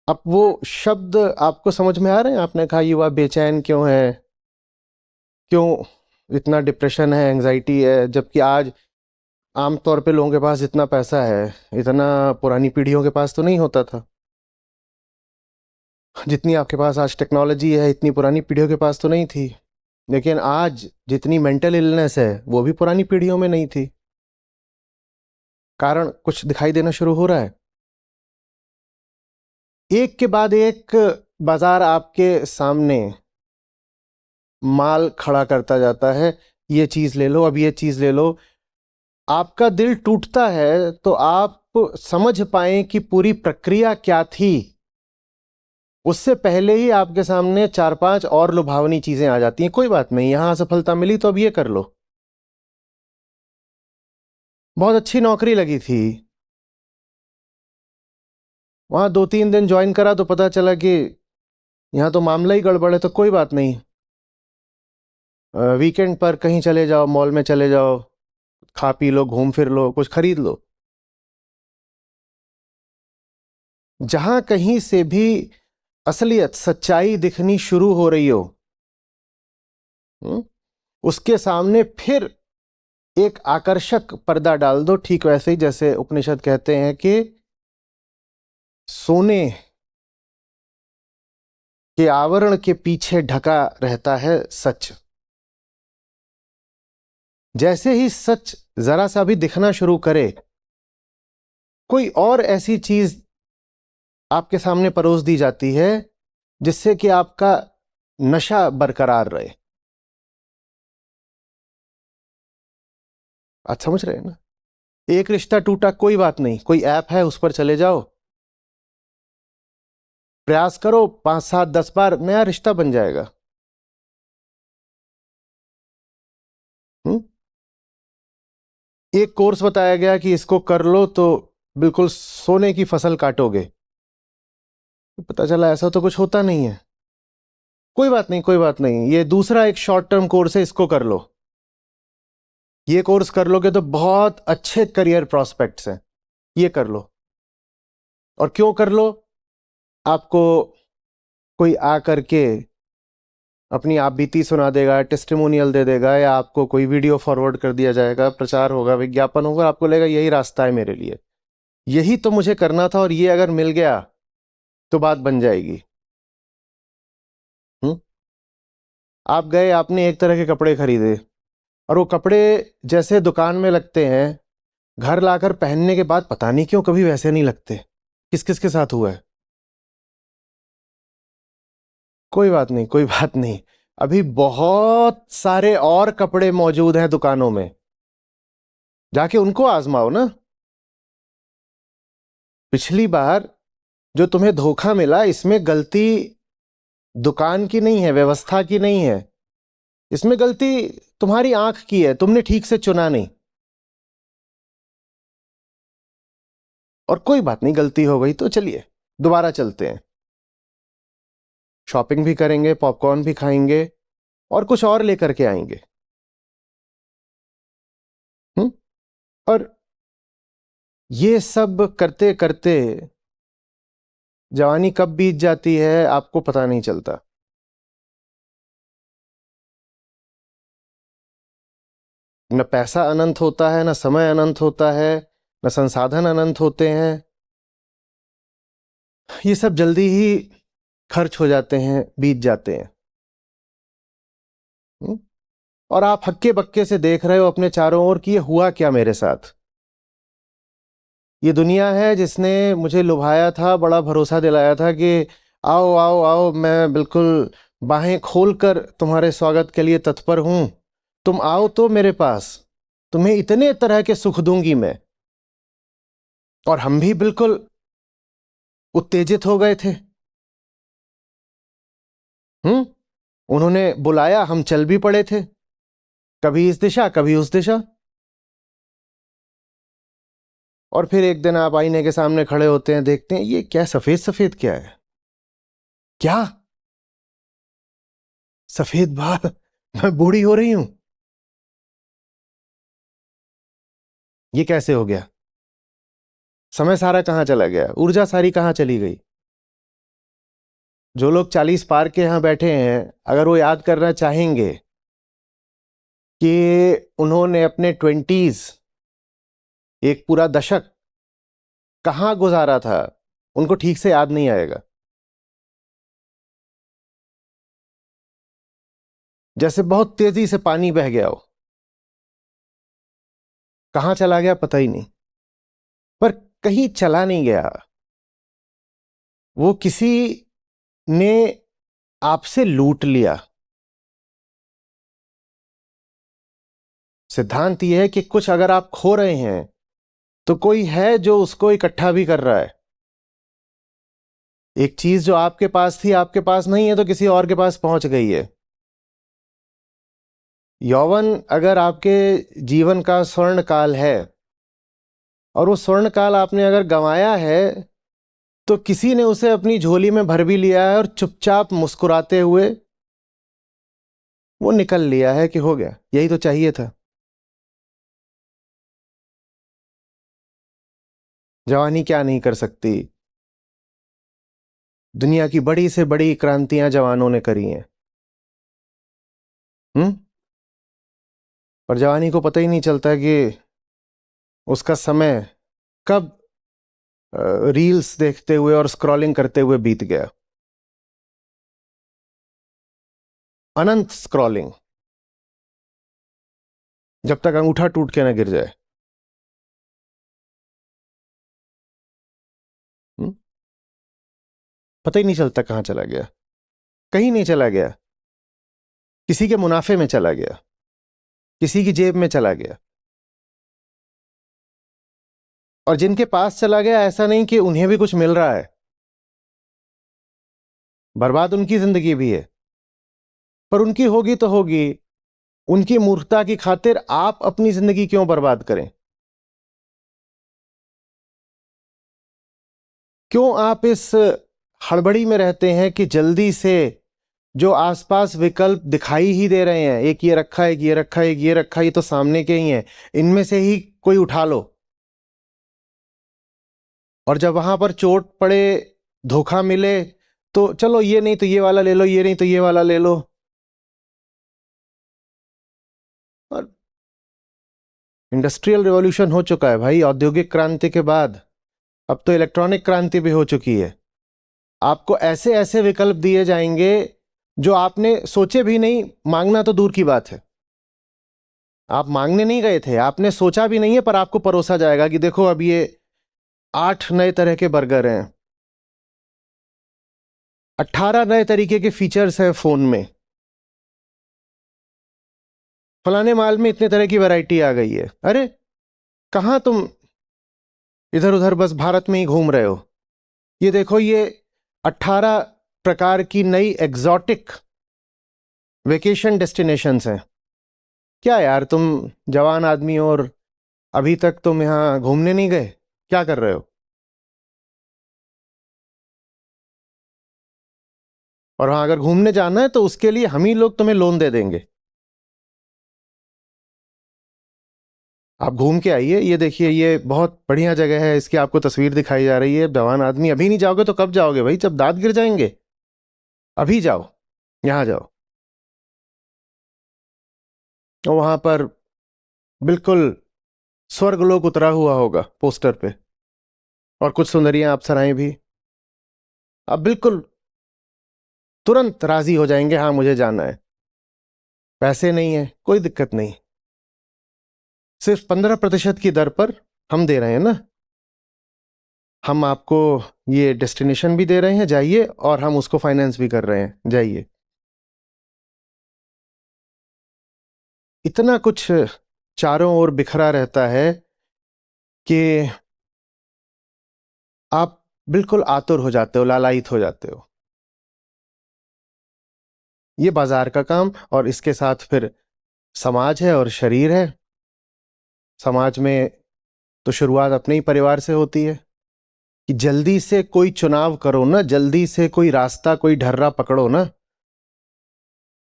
अब वो शब्द आपको समझ में आ रहे हैं? आपने कहा युवा बेचैन क्यों है, क्यों इतना डिप्रेशन है, एंजाइटी है, जबकि आज आम तौर पे लोगों के पास इतना पैसा है, इतना पुरानी पीढ़ियों के पास तो नहीं होता था। जितनी आपके पास आज टेक्नोलॉजी है, इतनी पुरानी पीढ़ियों के पास तो नहीं थी। लेकिन आज जितनी मेंटल इलनेस है, वो भी पुरानी पीढ़ियों में नहीं थी। कारण कुछ दिखाई देना शुरू हो रहा है। एक के बाद एक बाजार आपके सामने माल खड़ा करता जाता है। ये चीज ले लो, अब ये चीज ले लो। आपका दिल टूटता है तो आप समझ पाएं कि पूरी प्रक्रिया क्या थी। उससे पहले ही आपके सामने चार पांच और लुभावनी चीजें आ जाती हैं। कोई बात नहीं, यहां असफलता मिली तो अब ये कर लो। बहुत अच्छी नौकरी लगी थी, वहां 2-3 दिन ज्वाइन करा तो पता चला कि यहाँ तो मामला ही गड़बड़ है। तो कोई बात नहीं, वीकेंड पर कहीं चले जाओ, मॉल में चले जाओ, खा पी लो, घूम फिर लो, कुछ खरीद लो। जहां कहीं से भी असलियत, सच्चाई दिखनी शुरू हो रही हो, हम्म, उसके सामने फिर एक आकर्षक पर्दा डाल दो। ठीक वैसे ही जैसे उपनिषद कहते हैं कि सोने के आवरण के पीछे ढका रहता है सच। जैसे ही सच जरा सा भी दिखना शुरू करे, कोई और ऐसी चीज आपके सामने परोस दी जाती है जिससे कि आपका नशा बरकरार रहे। आप समझ रहे हैं ना? एक रिश्ता टूटा, कोई बात नहीं, कोई ऐप है उस पर चले जाओ, प्रयास करो, 5 7 10 बार नया रिश्ता बन जाएगा। हम्म? एक कोर्स बताया गया कि इसको कर लो तो बिल्कुल सोने की फसल काटोगे। पता चला ऐसा तो कुछ होता नहीं है। कोई बात नहीं, कोई बात नहीं, ये दूसरा एक शॉर्ट टर्म कोर्स है, इसको कर लो। ये कोर्स कर लोगे तो बहुत अच्छे करियर प्रोस्पेक्ट्स हैं, ये कर लो। और क्यों कर लो? आपको कोई आ करके अपनी आप बीती सुना देगा, टेस्टिमोनियल दे देगा, या आपको कोई वीडियो फॉरवर्ड कर दिया जाएगा, प्रचार होगा, विज्ञापन होगा, आपको लगेगा यही रास्ता है मेरे लिए, यही तो मुझे करना था, और ये अगर मिल गया तो बात बन जाएगी। हम्म? आप गए, आपने एक तरह के कपड़े खरीदे, और वो कपड़े जैसे दुकान में लगते हैं, घर लाकर पहनने के बाद पता नहीं क्यों कभी वैसे नहीं लगते। किस किस के साथ हुआ है? कोई बात नहीं, कोई बात नहीं, अभी बहुत सारे और कपड़े मौजूद हैं दुकानों में, जाके उनको आजमाओ ना। पिछली बार जो तुम्हें धोखा मिला, इसमें गलती दुकान की नहीं है, व्यवस्था की नहीं है, इसमें गलती तुम्हारी आंख की है, तुमने ठीक से चुना नहीं। और कोई बात नहीं, गलती हो गई तो चलिए दोबारा चलते हैं, शॉपिंग भी करेंगे, पॉपकॉर्न भी खाएंगे, और कुछ और लेकर के आएंगे। हम्म? और ये सब करते करते जवानी कब बीत जाती है आपको पता नहीं चलता। न पैसा अनंत होता है, न समय अनंत होता है, न संसाधन अनंत होते हैं। ये सब जल्दी ही खर्च हो जाते हैं, बीत जाते हैं। हम्म? और आप हक्के बक्के से देख रहे हो अपने चारों ओर कि ये हुआ क्या मेरे साथ। ये दुनिया है जिसने मुझे लुभाया था, बड़ा भरोसा दिलाया था कि आओ आओ आओ, मैं बिल्कुल बाहें खोलकर तुम्हारे स्वागत के लिए तत्पर हूं। तुम आओ तो मेरे पास, तुम्हें इतने तरह के सुख दूंगी मैं। और हम भी बिल्कुल उत्तेजित हो गए थे। हम्म? उन्होंने बुलाया, हम चल भी पड़े थे, कभी इस दिशा कभी उस दिशा। और फिर एक दिन आप आईने के सामने खड़े होते हैं, देखते हैं ये क्या सफेद सफेद क्या है। क्या सफेद बाल? मैं बूढ़ी हो रही हूं? ये कैसे हो गया? समय सारा कहां चला गया? ऊर्जा सारी कहां चली गई? जो लोग 40 पार के यहाँ बैठे हैं, अगर वो याद करना चाहेंगे कि उन्होंने अपने 20s एक पूरा दशक कहाँ गुजारा था, उनको ठीक से याद नहीं आएगा। जैसे बहुत तेजी से पानी बह गया हो, कहाँ चला गया पता ही नहीं, पर कहीं चला नहीं गया, वो किसी ने आपसे लूट लिया। सिद्धांत यह है कि कुछ अगर आप खो रहे हैं तो कोई है जो उसको इकट्ठा भी कर रहा है। एक चीज जो आपके पास थी आपके पास नहीं है तो किसी और के पास पहुंच गई है। यौवन अगर आपके जीवन का स्वर्ण काल है और वो स्वर्ण काल आपने अगर गंवाया है तो किसी ने उसे अपनी झोली में भर भी लिया है और चुपचाप मुस्कुराते हुए वो निकल लिया है कि हो गया, यही तो चाहिए था। जवानी क्या नहीं कर सकती। दुनिया की बड़ी से बड़ी क्रांतियां जवानों ने करी हैं। पर जवानी को पता ही नहीं चलता कि उसका समय कब रील्स देखते हुए और स्क्रॉलिंग करते हुए बीत गया। अनंत स्क्रॉलिंग, जब तक अंगूठा टूट के ना गिर जाए। हम्म? पता ही नहीं चलता कहां चला गया, कहीं नहीं चला गया, किसी के मुनाफे में चला गया, किसी की जेब में चला गया। और जिनके पास चला गया, ऐसा नहीं कि उन्हें भी कुछ मिल रहा है, बर्बाद उनकी जिंदगी भी है। पर उनकी होगी तो होगी, उनकी मूर्खता की खातिर आप अपनी जिंदगी क्यों बर्बाद करें? क्यों आप इस हड़बड़ी में रहते हैं कि जल्दी से जो आसपास विकल्प दिखाई ही दे रहे हैं, एक ये रखा है, एक ये रखा है, एक ये रखा है, ये तो सामने के ही हैं, इनमें से ही कोई उठा लो। और जब वहां पर चोट पड़े, धोखा मिले, तो चलो ये नहीं तो ये वाला ले लो, ये नहीं तो ये वाला ले लो। और इंडस्ट्रियल रिवॉल्यूशन हो चुका है भाई, औद्योगिक क्रांति के बाद अब तो इलेक्ट्रॉनिक क्रांति भी हो चुकी है। आपको ऐसे ऐसे विकल्प दिए जाएंगे जो आपने सोचे भी नहीं, मांगना तो दूर की बात है। आप मांगने नहीं गए थे, आपने सोचा भी नहीं है, पर आपको परोसा जाएगा कि देखो अब ये 8 नए तरह के बर्गर हैं, 18 नए तरीके के फीचर्स हैं फोन में, फलाने माल में इतने तरह की वैरायटी आ गई है। अरे कहां तुम इधर उधर बस भारत में ही घूम रहे हो? ये देखो, ये 18 प्रकार की नई एग्जॉटिक वेकेशन डेस्टिनेशंस हैं। क्या यार, तुम जवान आदमी हो और अभी तक तुम यहां घूमने नहीं गए? क्या कर रहे हो? और वहां अगर घूमने जाना है तो उसके लिए हम ही लोग तुम्हें लोन दे देंगे। आप घूम के आइए, ये देखिए ये बहुत बढ़िया जगह है, इसकी आपको तस्वीर दिखाई जा रही है। जवान आदमी, अभी नहीं जाओगे तो कब जाओगे भाई, जब दांत गिर जाएंगे। अभी जाओ, यहां जाओ। और वहां पर बिल्कुल स्वर्गलोक उतरा हुआ होगा पोस्टर पे, और कुछ सुंदरियां अप्सराएं भी। आप बिल्कुल तुरंत राजी हो जाएंगे, हाँ मुझे जाना है। पैसे नहीं है, कोई दिक्कत नहीं, सिर्फ 15% की दर पर हम दे रहे हैं ना। हम आपको ये डेस्टिनेशन भी दे रहे हैं, जाइए, और हम उसको फाइनेंस भी कर रहे हैं, जाइए। इतना कुछ चारों ओर बिखरा रहता है कि आप बिल्कुल आतुर हो जाते हो, लालायित हो जाते हो। ये बाजार का काम, और इसके साथ फिर समाज है और शरीर है। समाज में तो शुरुआत अपने ही परिवार से होती है कि जल्दी से कोई चुनाव करो ना, जल्दी से कोई रास्ता, कोई ढर्रा पकड़ो ना।